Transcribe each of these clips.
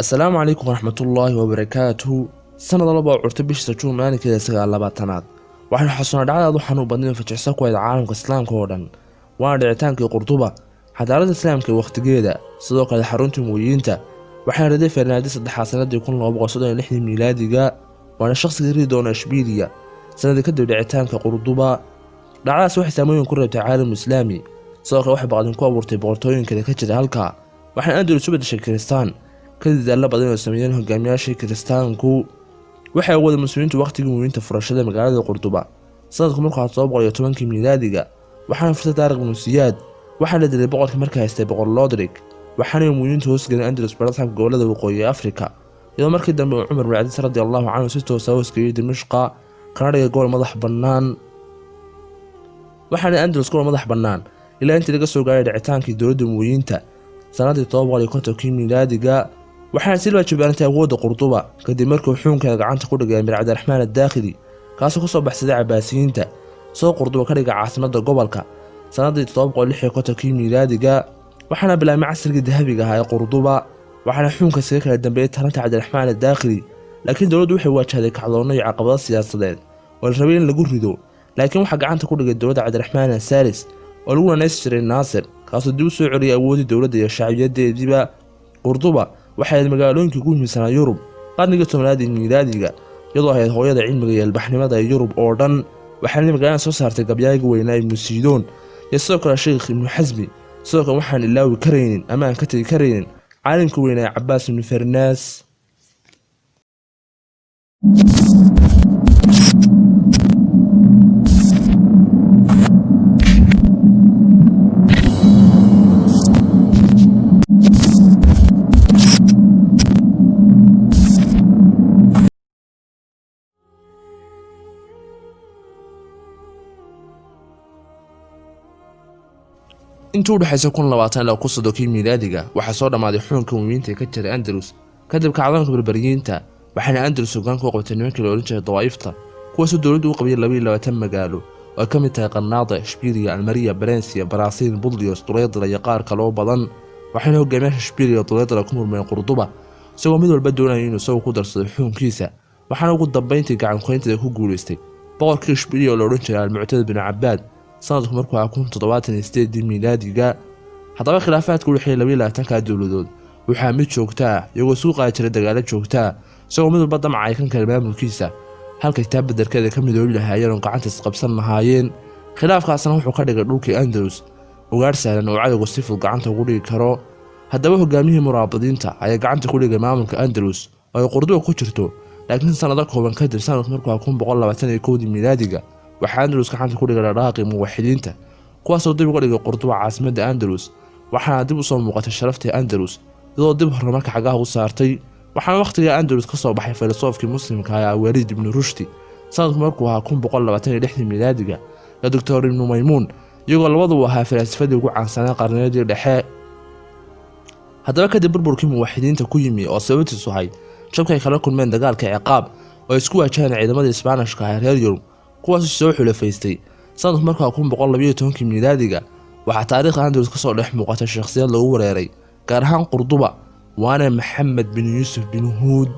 السلام عليكم ورحمة الله وبركاته. سنة لبا curta bisha Juun maalinkeeda 9-aad waxaan xasuusnaa dhacdada waxaan u badnay fajicsan ku wada caalamka islaamka oo dhan waana dhicitaankii Qurduba xadaalada islaamka waqtigeeda sidoo kale xarunta muuyinta waxaan raday Fernandes saddexaad sanadii 1936 miilaadiga waana shakhsiga rii doona Ishbiiliya sanadii kadib dhicitaanka Qurduba dhacdaas waxay saameyn ku reebtay caalamka islaami sidoo kale waxay baqdin ku abuurtay boqortooyinka ka jira halka waxaan Andalus u bedeshay Kristaan kadib daallo badan oo sameeyeen hogaamiyaashii Kiristaanku waxay wada muslimiintu waqtigii muuyinta furashada magaalada Qurduba sanadku markuu 710 miilaadiga waxaan furtay taariikh Nusiyaad waxaan la dilay boqorkii markaa haystay boqor Lodrik waxaana muuyintu hoos galay Andalus barataanka gobolada waqooyi Afrika iyadoo markii dambe Umar bin Abdul radiyallahu anhu si toos ah u iskayay Dimashqa kana dhigay gobol madax bannaan waxaana Andalus gobol madax bannaan ilaa intii laga soo gaaray dhicitaankii dowladda muuyinta sanadii 750 miilaadiga waxaan si loo jabaaray awoodda Qurduba kadib markii xukunka gacanta ku dhigay Amir Cabdiraxmaan ad-Daakhili kaasoo ku soo baxsaday Cabaasiyiinta soo Qurduba ka dhigay caasimadda gobolka sanadii 756 miilaadiga waxaana bilaabmay casrigii dahabiga ahaa ee Qurduba waxaana xukunka si kala dambeeyay taranta Cabdiraxmaan ad-Daakhili laakiin dawladdu waxay waajahday kacdoonno iyo caqabado siyaasadeed oo la rabay in lagu rido laakiin waxa gacanta ku dhigay dawladda Cabdiraxmaan as-Saalis oo lagu naanaysan jiray Naasir kaasoo dib u soo celiyay awoodii dawladda iyo shacbiyadeediba Qurduba waxay magaalooyinka ugu muhiimsan Yurub qarnigii 10aad ee miilaadiga iyadoo ahayd hooyada cilmiga iyo albaxnimada ee Yurub oo dhan waxaana magaalada soo saartay gabyaaga weynaa Ibn Sidon iyo sidoo kale Sheekh Ibn Hazmi sidoo kale waxaan ilaawi karaynin ama aan ka tagi karaynin caalimka weynaa Cabbaas ibn Farnaas. intuu dhaxaysa 2020 ilaa 2030 miilaadiga waxa soo dhamaaday xukunka muuyinta ka jiray Andalus kadib kacdoonka berberiyiinta waxaana Andalus hoggaan ku qabtay nimankii la oran jiray Dawaa'ifta kuwaasoo dawladdu u qabiyay 22 magaalo oo ka mid tahay Qarnaada, Ishbiiliya, Almariya, Barensiya, Baraasiin, Budlios, Duleydla iyo qaar kale oo badan waxaana hogaamiyaasha Ishbiiliya iyo Duleydla ku murmeen Qurduba isagoo mid walba doonayay inuu soo ku darsado xukunkiisa waxaana ugu dambeyntii gacan ku haynta ku guuleystay boqorkii Ishbiiliya oo la oran jiray Al-Mu'tadid bin Abbaad sanadku markuu 1978 miilaadiga haddaba khilaafaadku waxay 22 dawladood waxaa mid joogta iyagoo soo qaadi jiray dagaalo joogta isagoo mid walba damcay kan kale maamulkiisa halka kitaab bedelkeeda ka midoobi lahaayeen oo gacanta isqabsan lahaayeen khilaafkaasna wuxuu ka dhigay dhulkii Andalus ugaar sahlan oo cadawga si fudud gacanta ugu dhigi karo haddaba hogaamiyihii muraabadiinta ayaa gacanta ku dhigay maamulka Andalus oo ay Qurduba ku jirto laakiin sanado kooban kadib sanadku markuu 1921 miilaadiga waxaa Andalus gacanta ku dhigay dhaqaaqii muwaxidiinta kuwaasoo dib uga dhigay Qurduba caasimadda Andalus waxaana dib u soo muuqatay sharaftii Andalus iyadoo dib horumarka xagaha u saartay waxaana waqtiga Andalus ka soo baxay filosoofkii muslimka ah Waliid ibn Rushdi sanadku markuu ahaa 1926 miilaadiga iyo Dr. Ibn Maymuun iyagoo labaduba ahaa falaasifadii ugu caansanaa qarniyadii dhexe haddaba kadib burburkii muwaxidiinta ku yimi oo sababtiisu ahayd jabkay kala kulmeen dagaalka ciqaab oo isku waajaheen ciidamadii Isbaanishka ah reer Yurub kuwaas soo xulafaystay sanadku markuu 1912 miilaadiga waxa taariikhda Andalus ka soo dhex muuqatay shakhsiyad lagu weeraray gaar ahaan Qurduba waana Maxamed bin Yuusuf bin Huud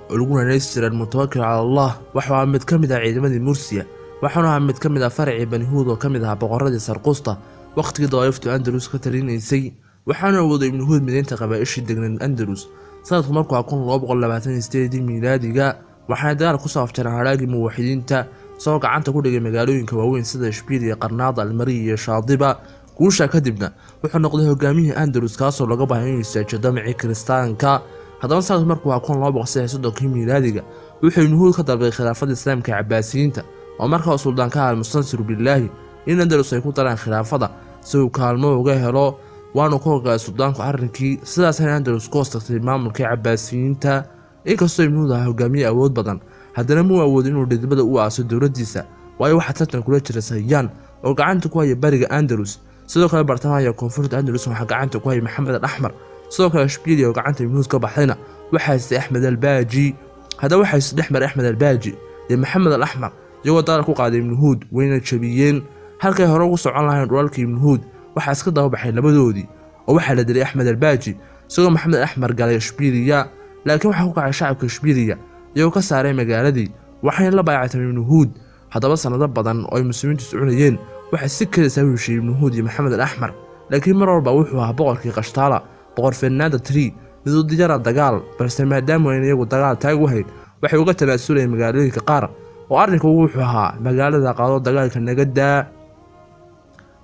oo lagu naanaysan jiray mutawakkil cala Allah waxa mid ka mid ah ciidamadii Mursiya waxaana mid ka mid ah farci Bani Huud oo ka mid ah boqoradii Sarqusta waqtigii Dawaa'iftu Andalus ka talinaysay waxaana waday Ibn Huud mideynta qabaa'ishii degan Andalus sanadku markuu 1928 miilaadiga waxaana dagaal ku soo afjaray haraagii muwaxidiinta soo gacanta ku dhigay magaalooyinka waaweyn sida Ishbiiliya, Qarnaada, Almariya iyo Shaadiba guusha kadibna wuxuu noqday hogaamiyihii Andalus kaasoo laga baahay inuu istaajiyo damacii Kiristaanka haddaba sanadku markuu 1930 miilaadiga wuxuu Ibn Huud ka dalbay khilaafada islaamka Cabaasiyiinta oo markaa suldaanka al-Mustansir billahi in Andalus ay ku daraan khilaafada si uu kaalmo uga helo waana ku hogaamiyay suldaanku arrinkii sidaas ay Andalus ku hoostagtay maamulka Cabaasiyiinta inkastoo Ibn Huud ahaa hogaamiye awood badan haddana muu awoodin inuu dhidibada u aaso dawladdiisa waayo waxa tartan kula jira Sahyaan oo gacanta ku haya bariga Andalus sidoo kale bartamaha iyo koonfurta Andalus waxa gacanta ku haya Maxamed al-Ahmar sidoo kale Ishbiiliya oo gacanta Ibn Huud ka baxayna waxa haystay Ahmed al-Baaji haddaba waxa isdhexmar Ahmed al-Baaji iyo Maxamed al-Ahmar iyagoo dagaal ku qaaday Ibn Huud wayna jabiyeen halkay hore ugu socon lahayn dhulalkii Ibn Huud waxa iska daba baxay labadoodii oo waxa la dilay Ahmed al-Baaji isagoo maxamed axmar galay ishbiiliya laakiin waxaa ku kacay shacabka ishbiiliya iyagoo ka saaray magaaladii waxayna la baayactay ibnu huud. haddaba sanado badan oo ay muslimiintu socnayeen waxaa si kadis ah u heshiiyey ibnu huud iyo maxamed axmar, laakiin mar walba wuxuu ahaa boqorkii qashtaala boqor Fernando III mid u diyaara dagaal, balse maadaama ay iyagu dagaal taag u hayd waxay uga tanaasulay magaalooyinka qaar oo arrinku wuxuu ahaa magaalada qaado dagaalka naga daa.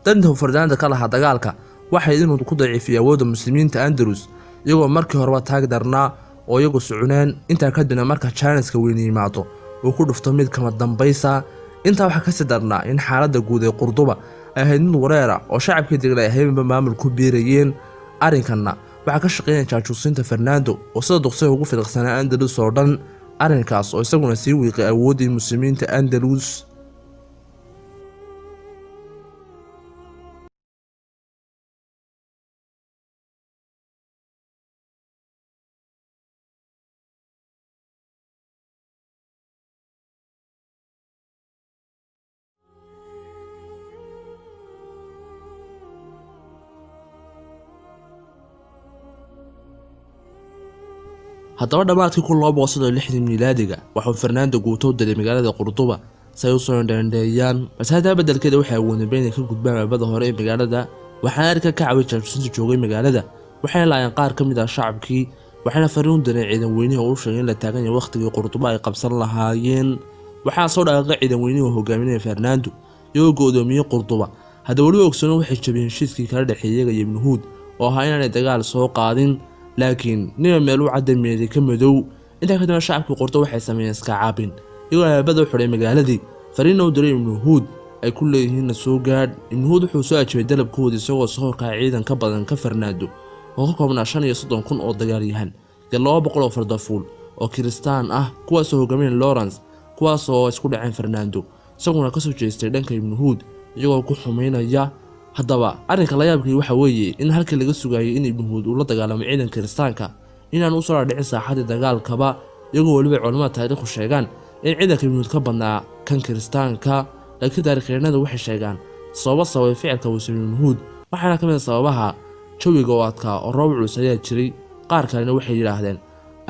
danta Fernando ka lahaa dagaalka waxay inuu ku daciifiyay awoodda muslimiinta Andalus iyagoo markii horeba taag darnaa oo iyagu soconeen intaa kadibna marka Chinese-ka weyn yimaado uu ku dhufto mid kama dambaysa. intaa waxaa ka sii darnaa in xaaladda guud ee Qurduba ay ahayd mid wareera oo shacabkii degnaa ay habeenba maamul ku biirayeen. arrinkanna waxaa ka shaqeynaya jaajuusinta Fernando oo sida duqsi ugu fiiqsanaa Andalus oo dhan, arrinkaas oo isaguna sii wiiqay awooddii muslimiinta Andalus. haddaba dhammaadkii 1260 miilaadiga waxuu Fernando guuto u diray magaalada Qurduba si ay u soo dhandheeyaan, balse hadda beddelkeeda waxay awoodeen inay ka gudbaan albaabada hore ee magaalada. waxaana arrinka ka caawiyay jaajuusinta joogay magaalada, waxayna laayeen qaar ka mid ah shacabkii, waxayna fariin u direen ciidan weynihii oo u sheegay in la taagan yahay waqtigii Qurduba ay qabsan lahaayeen. waxaa soo dhaqaaqay ciidan weynihii oo hogaaminaya Fernando iyagoo go'doomiyay Qurduba. hadda wali ogsoon waxay jabiyeen heshiiskii kala dhaxeeyay iyaga iyo ibnu huud oo ahaa inaanay dagaal soo qaadin, laakiin nima meel u cadameeyay ka madow. inta kadibna shacabkii Qurduba waxay sameeyeen iska caabin iyagoo albaabada u xiray magaaladii, fariin u diray ibnu huud ay ku leeyihiin soo gaadh. ibnu huud wuxuu soo ajibay dalabkoodii isagoo soo horkacay ciidan ka badan ka Fernando oo ka koobnaa 35,000 oo dagaalyahan iyo 200 oo fardafuul oo Kiristaan ah kuwaas oo hogaaminaya Lawrence, kuwaas oo isku dhaceen Fernando isaguna ka soo jeestay dhanka ibnu huud iyagoo ku xumeynaya. haddaba arrinka la yaabkii waxa weeye in halkii laga sugayay in ibnu huud uu la dagaalamo ciidanka Kiristaanka inaan u soo dhicin saaxadii dagaalkaba, iyagoo waliba culimada taariikhdu sheegaan in ciidanka ibnu huud ka badnaa kan Kiristaanka. laakiin taariikhyahannadu waxay sheegaan sababay ficilka uu sameeyay ibnu huud waxaana ka mid ah sababaha jawiga oo adkaa oo roob culus ayaa jiray. qaar kalena waxay yiraahdeen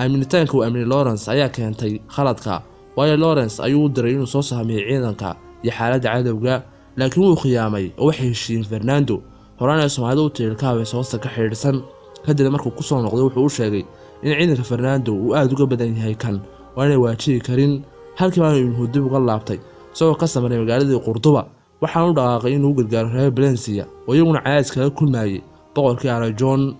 aaminitaanka uu aaminay Lawrence ayaa keentay khaladka, waayo Lawrence ayuu u diray inuu soo sahamiyo ciidanka iyo xaaladda cadowga, laakiin wuu khiyaamay oo waxay heshiiyeen Fernando horaan ay Soomaalidu u tiirkaabay sababta ka xiriirsan. kadib markuu ku soo noqday wuxuu u sheegay in ciidanka Fernando uu aad uga badan yahay kan oo aanay waajibi karin. halkii baa ibnu huud dib uga laabtay isagoo ka samaray magaaladii Qurduba, waxaana u dhaqaaqay inuu gargaaro reer Valencia oo iyaguna cadaadis kaga kulmayay boqorkii Aragon.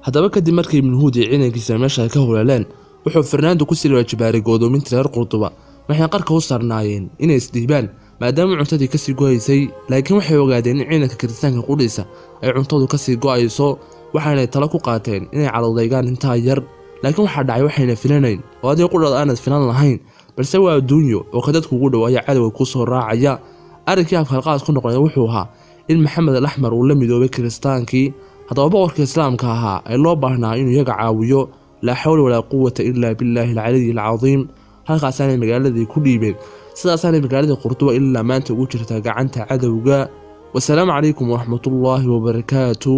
haddaba kadib markii ibnu huud iyo ciidankiisa meesha ka howleeleen wuxuu Fernando ku sii waajibaaray go'doominta reer Qurduba. waxay qarka u saarnaayeen inay isdhiibaan maadaama cuntadii ka sii go'aysay, laakiin waxay ogaadeen in ciidanka Kiristaanka qudhiisa ay cuntadu ka sii go'ayso, waxaanay talo ku qaateen inay calowdaygaan intaa yar. laakiin waxaa dhacay waxayna filanayn oo aday qudhada aanad filan lahayn, balse waa adduunyo oo ka dadku ugu dhow ayaa cadowga ku soo raacaya. arrinkii afkalqaad ku noqday wuxuu ahaa in maxamed axmar uu la midoobay Kiristaankii. haddaba boqorkii islaamka ahaa ay loo baahnaa inuu iyaga caawiyo, laa xawla walaa quwata ilaa billaahi alcaliyi alcadiim. halkaasaanay magaaladii ku dhiibeen, sidaasaanay magaaladii Qurduba ilaa maanta ugu jirtaa gacanta cadowga. wasalaamu calaykum waraxmatullaahi wabarakaatu.